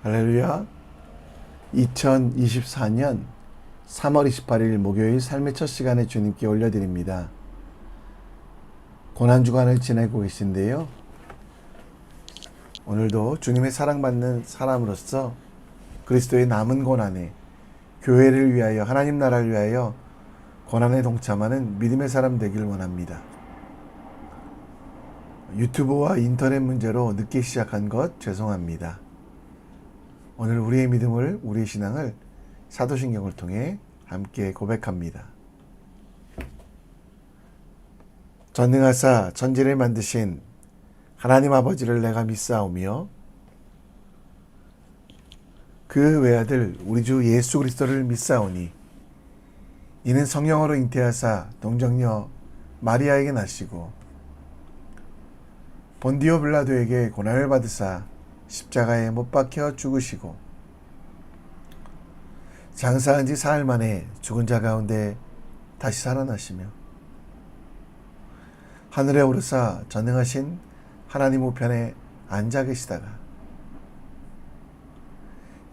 할렐루야. 2024년 3월 28일 목요일 삶의 첫 시간에 주님께 올려드립니다. 고난주간을 지내고 계신데요. 오늘도 주님의 사랑받는 사람으로서 그리스도의 남은 고난에 교회를 위하여 하나님 나라를 위하여 고난에 동참하는 믿음의 사람 되길 원합니다. 유튜브와 인터넷 문제로 늦게 시작한 것 죄송합니다. 오늘 우리의 믿음을, 우리의 신앙을 사도신경을 통해 함께 고백합니다. 전능하사 천지를 만드신 하나님 아버지를 내가 믿사오며 그 외아들 우리 주 예수 그리스도를 믿사오니 이는 성령으로 잉태하사 동정녀 마리아에게 나시고 본디오 빌라도에게 고난을 받으사 십자가에 못 박혀 죽으시고 장사한 지 사흘 만에 죽은 자 가운데 다시 살아나시며 하늘에 오르사 전능하신 하나님 우편에 앉아 계시다가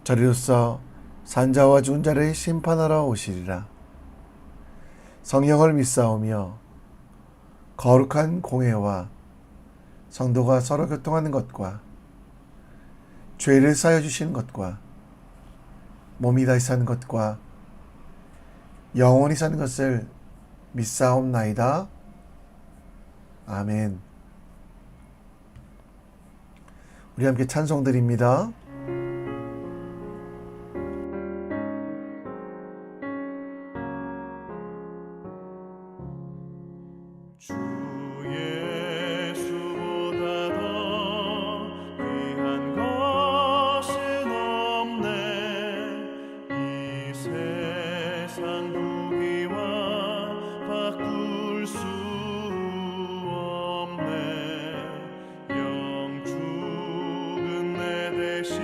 저리로서 산자와 죽은 자를 심판하러 오시리라. 성령을 믿사오며 거룩한 공회와 성도가 서로 교통하는 것과 죄를 사여 주시는 것과 몸이 다시 사는 것과 영원히 사는 것을 믿사옵나이다. 아멘. 우리 함께 찬송 드립니다. 주 예수보다 더 귀한 것은 없네. 이 세상 부귀와 바꿀 수 없네. 영 죽은 내 대신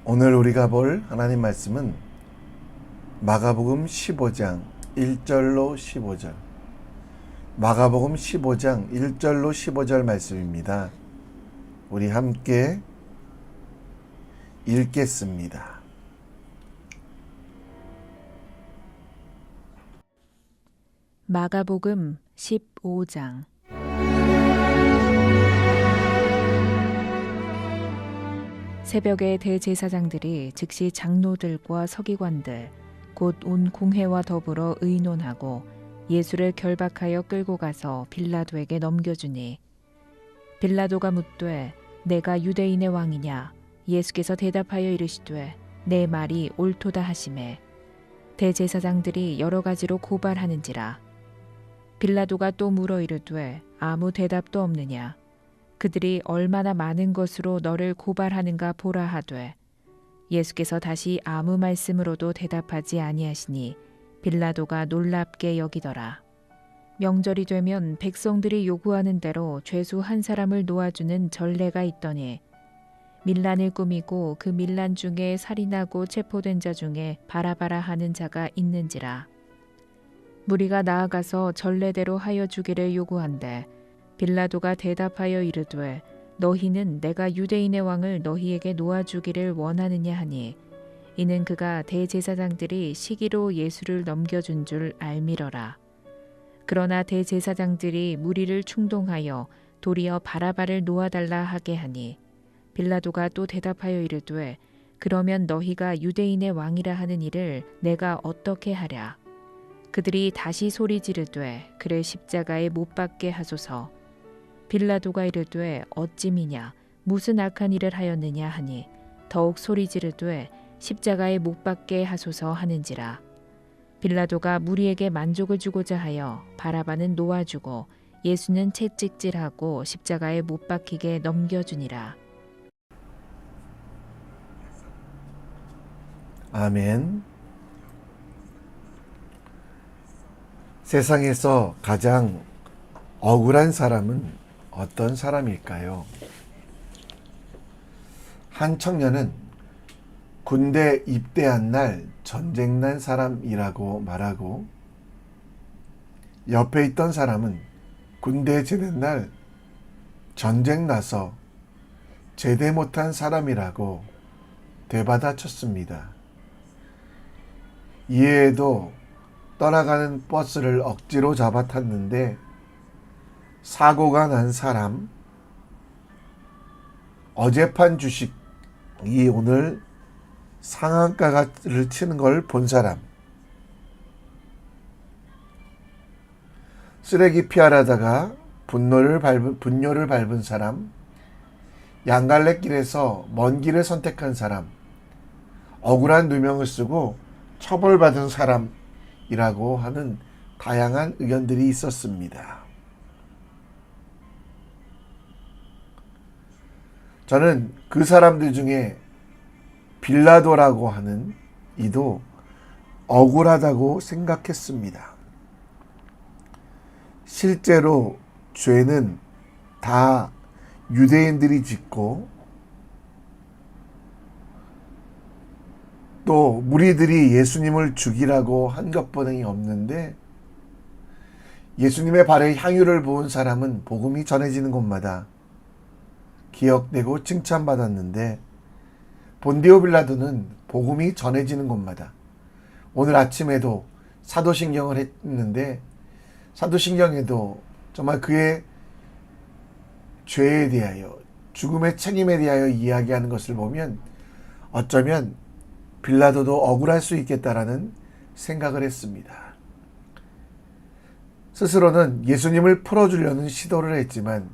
오늘 우리가 볼 하나님 말씀은 마가복음 15장 1절로 15절. 마가복음 15장 1절로 15절 말씀입니다. 우리 함께 읽겠습니다. 마가복음 15장. 새벽에 대제사장들이 즉시 장로들과 서기관들 곧 온 공회와 더불어 의논하고 예수를 결박하여 끌고 가서 빌라도에게 넘겨주니 빌라도가 묻되 내가 유대인의 왕이냐? 예수께서 대답하여 이르시되 내 말이 옳도다 하시매 대제사장들이 여러 가지로 고발하는지라. 빌라도가 또 물어 이르되 아무 대답도 없느냐? 그들이 얼마나 많은 것으로 너를 고발하는가 보라 하되 예수께서 다시 아무 말씀으로도 대답하지 아니하시니 빌라도가 놀랍게 여기더라. 명절이 되면 백성들이 요구하는 대로 죄수 한 사람을 놓아주는 전례가 있더니 밀란을 꾸미고 그 밀란 중에 살인하고 체포된 자 중에 바라바라 하는 자가 있는지라. 무리가 나아가서 전례대로 하여 주기를 요구한대 빌라도가 대답하여 이르되 너희는 내가 유대인의 왕을 너희에게 놓아주기를 원하느냐 하니 이는 그가 대제사장들이 시기로 예수를 넘겨준 줄 알미러라. 그러나 대제사장들이 무리를 충동하여 도리어 바라바를 놓아달라 하게 하니 빌라도가 또 대답하여 이르되 그러면 너희가 유대인의 왕이라 하는 일을 내가 어떻게 하랴. 그들이 다시 소리 지르되 그를 십자가에 못 박게 하소서. 빌라도가 이르되 어찌미냐 무슨 악한 일을 하였느냐 하니 더욱 소리 지르되 십자가에 못 박게 하소서 하는지라. 빌라도가 무리에게 만족을 주고자 하여 바라바는 놓아주고 예수는 채찍질하고 십자가에 못 박히게 넘겨주니라. 아멘. 세상에서 가장 억울한 사람은 어떤 사람일까요? 한 청년은 군대 입대한 날 전쟁 난 사람이라고 말하고 옆에 있던 사람은 군대 제대 날 전쟁 나서 제대 못한 사람이라고 되받아쳤습니다. 이해에도 떠나가는 버스를 억지로 잡아탔는데 사고가 난 사람, 어젯판 주식이 오늘 상한가를 치는 걸 본 사람, 쓰레기 피하려다가 분뇨를 밟은 사람, 양갈래길에서 먼 길을 선택한 사람, 억울한 누명을 쓰고 처벌받은 사람이라고 하는 다양한 의견들이 있었습니다. 저는 그 사람들 중에 빌라도라고 하는 이도 억울하다고 생각했습니다. 실제로 죄는 다 유대인들이 짓고 또 무리들이 예수님을 죽이라고 한 것뿐이 없는데 예수님의 발에 향유를 부은 사람은 복음이 전해지는 곳마다 기억되고 칭찬받았는데 본디오 빌라도는 복음이 전해지는 곳마다 오늘 아침에도 사도신경을 했는데 사도신경에도 정말 그의 죄에 대하여 죽음의 책임에 대하여 이야기하는 것을 보면 어쩌면 빌라도도 억울할 수 있겠다라는 생각을 했습니다. 스스로는 예수님을 풀어주려는 시도를 했지만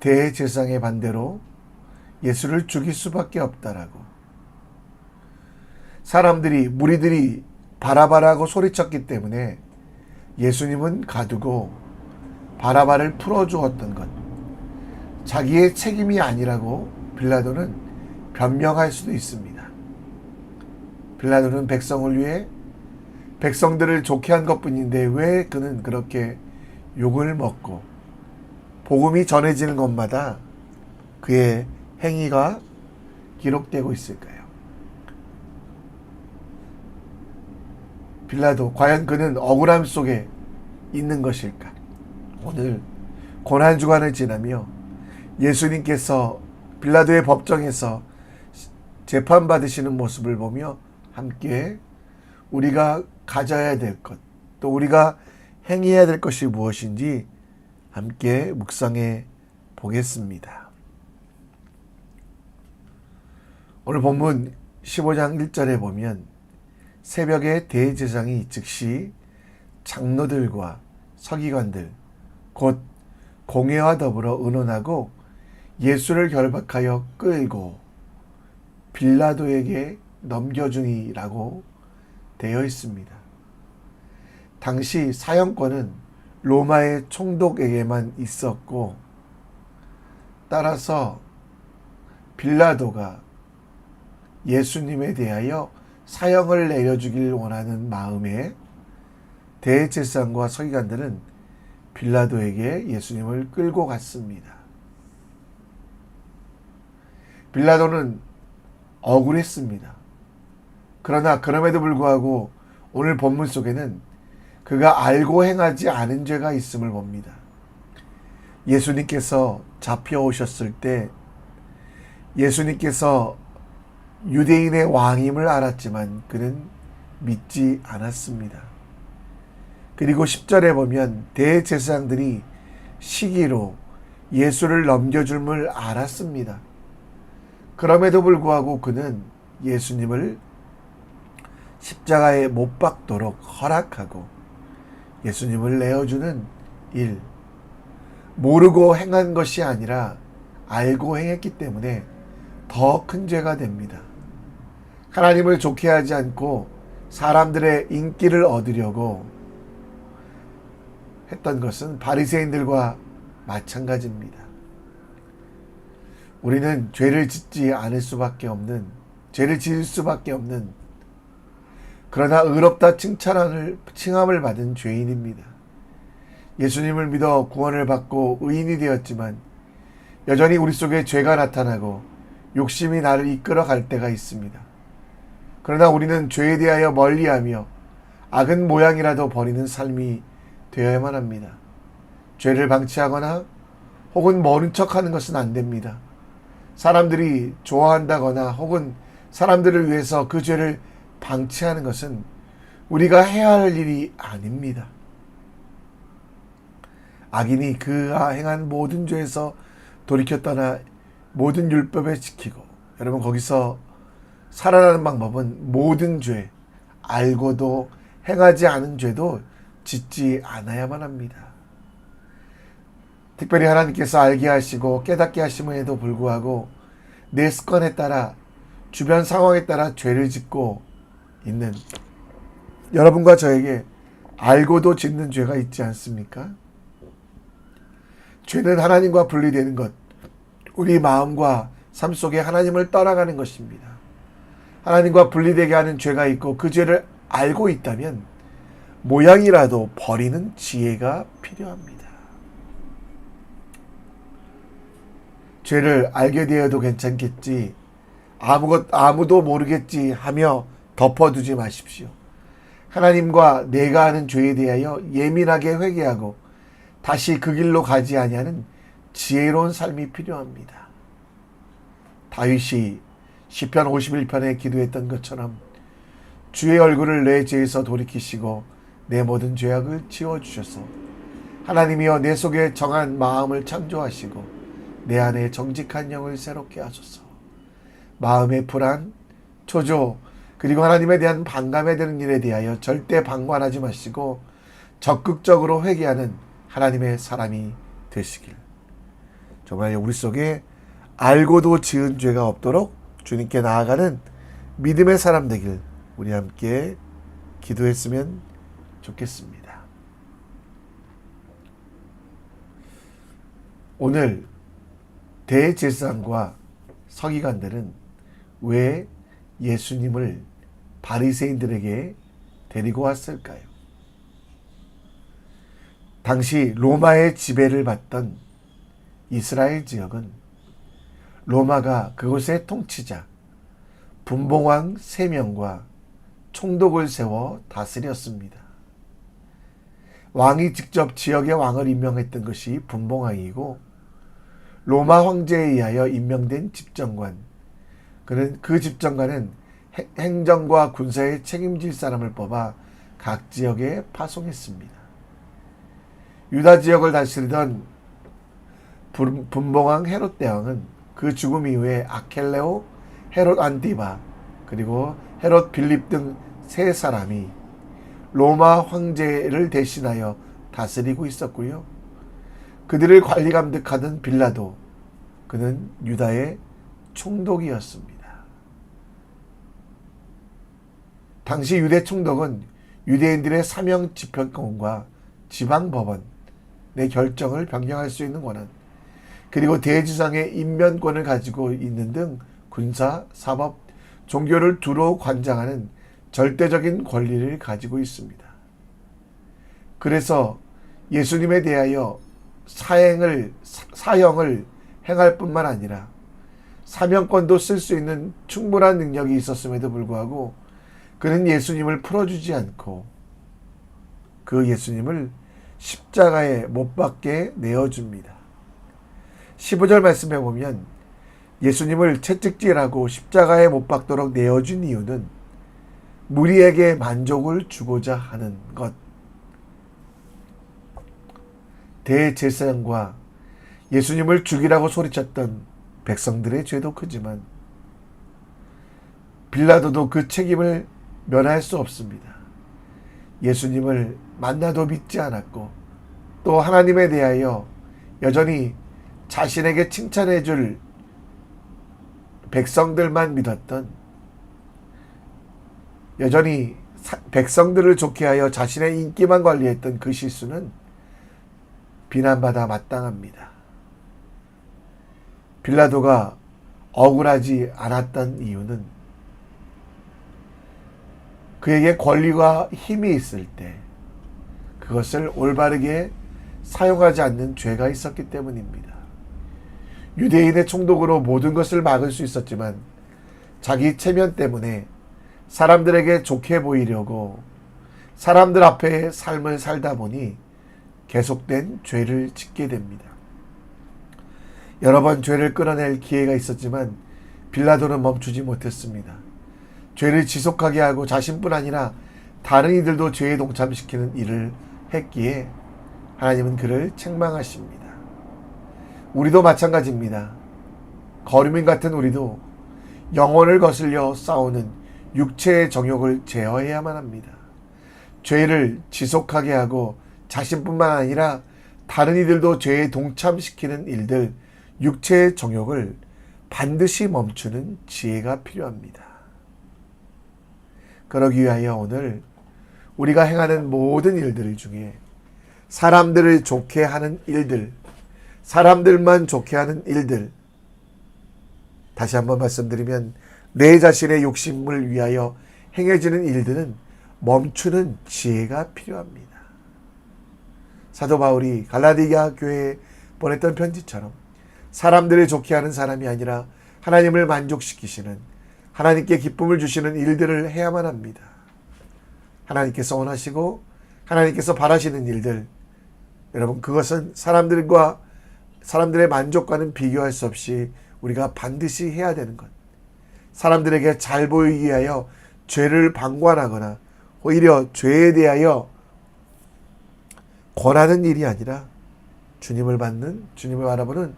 대제사장의 반대로 예수를 죽일 수밖에 없다라고. 무리들이 바라바라고 소리쳤기 때문에 예수님은 가두고 바라바를 풀어주었던 것. 자기의 책임이 아니라고 빌라도는 변명할 수도 있습니다. 빌라도는 백성을 위해 백성들을 좋게 한 것뿐인데 왜 그는 그렇게 욕을 먹고 복음이 전해지는 것마다 그의 행위가 기록되고 있을까요? 빌라도 과연 그는 억울함 속에 있는 것일까? 오늘 고난 주간을 지나며 예수님께서 빌라도의 법정에서 재판받으시는 모습을 보며 함께 우리가 가져야 될 것, 또 우리가 행해야 될 것이 무엇인지 함께 묵상해 보겠습니다. 오늘 본문 15장 1절에 보면 새벽에 대제사장이 즉시 장로들과 서기관들 곧 공회와 더불어 의논하고 예수를 결박하여 끌고 빌라도에게 넘겨주니라고 되어 있습니다. 당시 사형권은 로마의 총독에게만 있었고, 따라서 빌라도가 예수님에 대하여 사형을 내려주길 원하는 마음에 대제사장과 서기관들은 빌라도에게 예수님을 끌고 갔습니다. 빌라도는 억울했습니다. 그러나 그럼에도 불구하고 오늘 본문 속에는 그가 알고 행하지 않은 죄가 있음을 봅니다. 예수님께서 잡혀오셨을 때 예수님께서 유대인의 왕임을 알았지만 그는 믿지 않았습니다. 그리고 10절에 보면 대제사장들이 시기로 예수를 넘겨줄을 알았습니다. 그럼에도 불구하고 그는 예수님을 십자가에 못 박도록 허락하고 예수님을 내어주는 일, 모르고 행한 것이 아니라 알고 행했기 때문에 더 큰 죄가 됩니다. 하나님을 좋게 하지 않고 사람들의 인기를 얻으려고 했던 것은 바리새인들과 마찬가지입니다. 우리는 죄를 짓지 않을 수밖에 없는, 죄를 지을 수밖에 없는, 그러나 의롭다 칭함을 받은 죄인입니다. 예수님을 믿어 구원을 받고 의인이 되었지만 여전히 우리 속에 죄가 나타나고 욕심이 나를 이끌어 갈 때가 있습니다. 그러나 우리는 죄에 대하여 멀리하며 악은 모양이라도 버리는 삶이 되어야만 합니다. 죄를 방치하거나 혹은 모른 척하는 것은 안 됩니다. 사람들이 좋아한다거나 혹은 사람들을 위해서 그 죄를 방치하는 것은 우리가 해야 할 일이 아닙니다. 악인이 그가 행한 모든 죄에서 돌이켜 떠나 모든 율법에 지키고, 여러분 거기서 살아나는 방법은 모든 죄, 알고도 행하지 않은 죄도 짓지 않아야만 합니다. 특별히 하나님께서 알게 하시고 깨닫게 하심에도 불구하고 내 습관에 따라 주변 상황에 따라 죄를 짓고 있는 여러분과 저에게 알고도 짓는 죄가 있지 않습니까? 죄는 하나님과 분리되는 것, 우리 마음과 삶 속에 하나님을 떠나가는 것입니다. 하나님과 분리되게 하는 죄가 있고 그 죄를 알고 있다면 모양이라도 버리는 지혜가 필요합니다. 죄를 알게 되어도 괜찮겠지, 아무도 모르겠지 하며 덮어두지 마십시오. 하나님과 내가 하는 죄에 대하여 예민하게 회개하고 다시 그 길로 가지 아니하는 지혜로운 삶이 필요합니다. 다윗이 시편 51편에 기도했던 것처럼 주의 얼굴을 내 죄에서 돌이키시고 내 모든 죄악을 지워주셔서 하나님이여 내 속에 정한 마음을 창조하시고 내 안에 정직한 영을 새롭게 하소서. 마음의 불안, 초조, 그리고 하나님에 대한 반감에 드는 일에 대하여 절대 방관하지 마시고 적극적으로 회개하는 하나님의 사람이 되시길. 정말 우리 속에 알고도 지은 죄가 없도록 주님께 나아가는 믿음의 사람 되길 우리 함께 기도했으면 좋겠습니다. 오늘 대제사장과 서기관들은 왜 예수님을 바리새인들에게 데리고 왔을까요? 당시 로마의 지배를 받던 이스라엘 지역은 로마가 그곳의 통치자 분봉왕 3명과 총독을 세워 다스렸습니다. 왕이 직접 지역의 왕을 임명했던 것이 분봉왕이고 로마 황제에 의하여 임명된 집정관, 그 집정관은 행정과 군사에 책임질 사람을 뽑아 각 지역에 파송했습니다. 유다 지역을 다스리던 분봉왕 헤롯 대왕은 그 죽음 이후에 아켈레오, 헤롯 안티바, 그리고 헤롯 빌립 등 세 사람이 로마 황제를 대신하여 다스리고 있었고요. 그들을 관리 감독하던 빌라도, 그는 유다의 총독이었습니다. 당시 유대 총독은 유대인들의 사명 집행권과 지방법원의 결정을 변경할 수 있는 권한, 그리고 대지상의 임면권을 가지고 있는 등 군사, 사법, 종교를 두루 관장하는 절대적인 권리를 가지고 있습니다. 그래서 예수님에 대하여 사형을 행할 뿐만 아니라 사명권도 쓸 수 있는 충분한 능력이 있었음에도 불구하고 그는 예수님을 풀어주지 않고 그 예수님을 십자가에 못 박게 내어줍니다. 15절 말씀에 보면 예수님을 채찍질하고 십자가에 못 박도록 내어준 이유는 무리에게 만족을 주고자 하는 것. 대제사장과 예수님을 죽이라고 소리쳤던 백성들의 죄도 크지만 빌라도도 그 책임을 면할 수 없습니다. 예수님을 만나도 믿지 않았고 또 하나님에 대하여 여전히 자신에게 칭찬해 줄 백성들만 믿었던, 여전히 백성들을 좋게 하여 자신의 인기만 관리했던 그 실수는 비난받아 마땅합니다. 빌라도가 억울하지 않았던 이유는 그에게 권리와 힘이 있을 때 그것을 올바르게 사용하지 않는 죄가 있었기 때문입니다. 유대인의 총독으로 모든 것을 막을 수 있었지만 자기 체면 때문에 사람들에게 좋게 보이려고 사람들 앞에 삶을 살다 보니 계속된 죄를 짓게 됩니다. 여러 번 죄를 끌어낼 기회가 있었지만 빌라도는 멈추지 못했습니다. 죄를 지속하게 하고 자신뿐 아니라 다른 이들도 죄에 동참시키는 일을 했기에 하나님은 그를 책망하십니다. 우리도 마찬가지입니다. 거류민 같은 우리도 영혼을 거슬려 싸우는 육체의 정욕을 제어해야만 합니다. 죄를 지속하게 하고 자신뿐만 아니라 다른 이들도 죄에 동참시키는 일들, 육체의 정욕을 반드시 멈추는 지혜가 필요합니다. 그러기 위하여 오늘 우리가 행하는 모든 일들 중에 사람들을 좋게 하는 일들, 사람들만 좋게 하는 일들, 다시 한번 말씀드리면 내 자신의 욕심을 위하여 행해지는 일들은 멈추는 지혜가 필요합니다. 사도 바울이 갈라디아 교회에 보냈던 편지처럼 사람들을 좋게 하는 사람이 아니라 하나님을 만족시키시는, 하나님께 기쁨을 주시는 일들을 해야만 합니다. 하나님께서 원하시고 하나님께서 바라시는 일들, 여러분 그것은 사람들의 만족과는 비교할 수 없이 우리가 반드시 해야 되는 것. 사람들에게 잘 보이기 위하여 죄를 방관하거나 오히려 죄에 대하여 권하는 일이 아니라 주님을 바라보는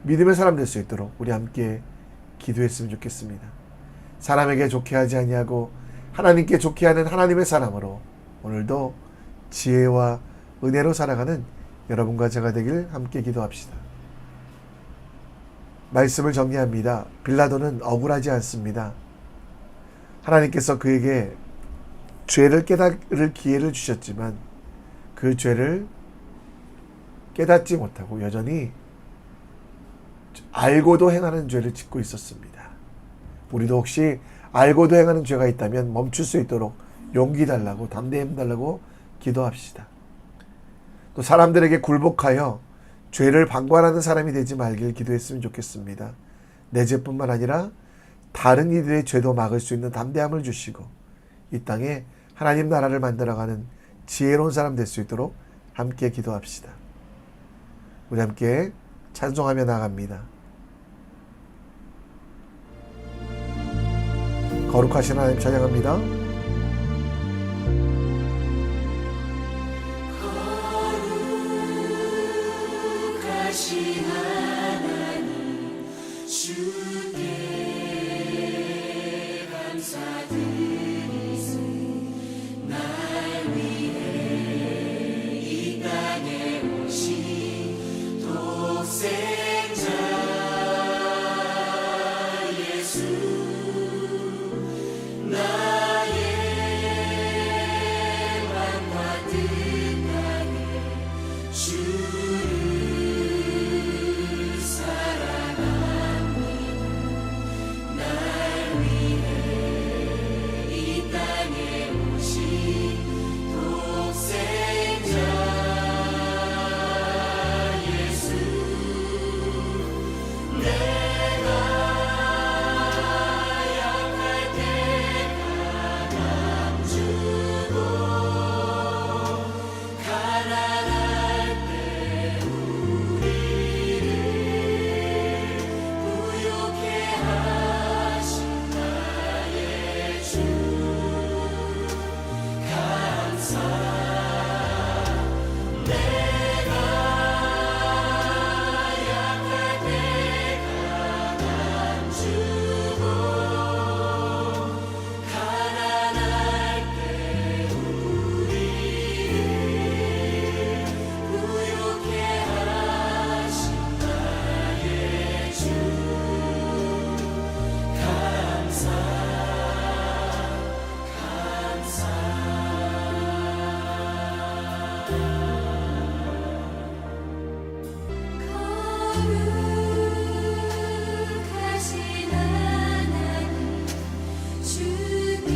믿음의 사람 될 수 있도록 우리 함께 기도했으면 좋겠습니다. 사람에게 좋게 하지 아니하고 하나님께 좋게 하는 하나님의 사람으로 오늘도 지혜와 은혜로 살아가는 여러분과 제가 되길 함께 기도합시다. 말씀을 정리합니다. 빌라도는 억울하지 않습니다. 하나님께서 그에게 죄를 깨달을 기회를 주셨지만 그 죄를 깨닫지 못하고 여전히 알고도 행하는 죄를 짓고 있었습니다. 우리도 혹시 알고도 행하는 죄가 있다면 멈출 수 있도록 용기 달라고, 담대함 달라고 기도합시다. 또 사람들에게 굴복하여 죄를 방관하는 사람이 되지 말길 기도했으면 좋겠습니다. 내 죄뿐만 아니라 다른 이들의 죄도 막을 수 있는 담대함을 주시고 이 땅에 하나님 나라를 만들어가는 지혜로운 사람 될 수 있도록 함께 기도합시다. 우리 함께 찬송하며 나갑니다. 거룩하신 하나님 찬양합니다. 거룩하신 하나님 주께 감사드리세. 날 위해 이 땅에 오신 독생자 예수, 나의 왕과 뜻하게 주를 사랑합니다. 날 위해 이 땅에 오신 독생자 예수, 내가 약할 때 강함 주고 가난할 때 우리를 부욕해 하신 나의 주, 감사. 내가 약할 때 강함 주고 가난할 때 우리를 부욕해 하신 나의 주, 감사. 거룩하신 하나님 주께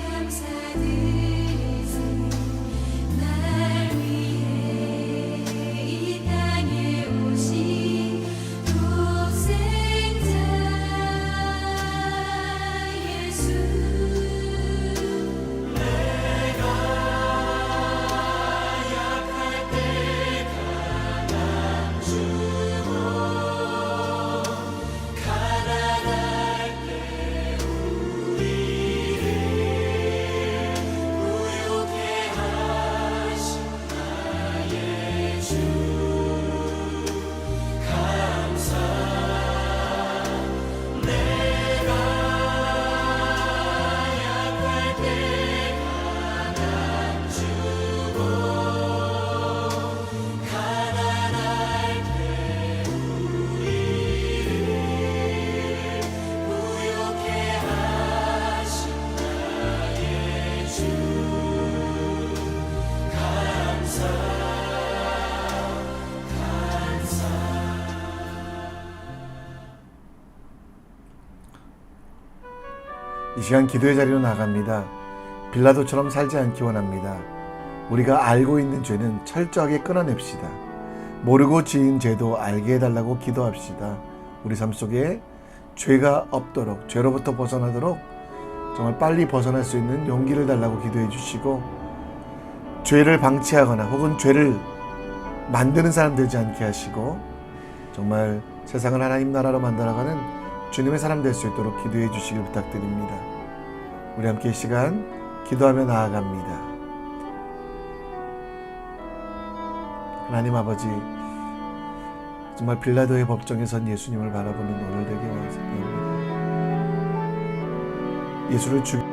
감사드리세. 날 위해 이 땅에 오신 독생자 예수, 내가 약할 때 강함 주고 가난할 때 우리를 부욕해 하신 나의 주, 감사. 내가 약할 때 강함 주고 가난할 때 우리를 부욕해 하신 나의 주, 감사. 이 시간 기도의 자리로 나갑니다. 빌라도처럼 살지 않기 원합니다. 우리가 알고 있는 죄는 철저하게 끊어냅시다. 모르고 지은 죄도 알게 해달라고 기도합시다. 우리 삶 속에 죄가 없도록, 죄로부터 벗어나도록 정말 빨리 벗어날 수 있는 용기를 달라고 기도해 주시고, 죄를 방치하거나 혹은 죄를 만드는 사람 되지 않게 하시고, 정말 세상을 하나님 나라로 만들어가는 주님의 사람 될 수 있도록 기도해 주시길 부탁드립니다. 우리 함께 이 시간 기도하며 나아갑니다. 하나님 아버지, 정말 빌라도의 법정에 선 예수님을 바라보는 오늘 되게 원합니다. 예수를 죽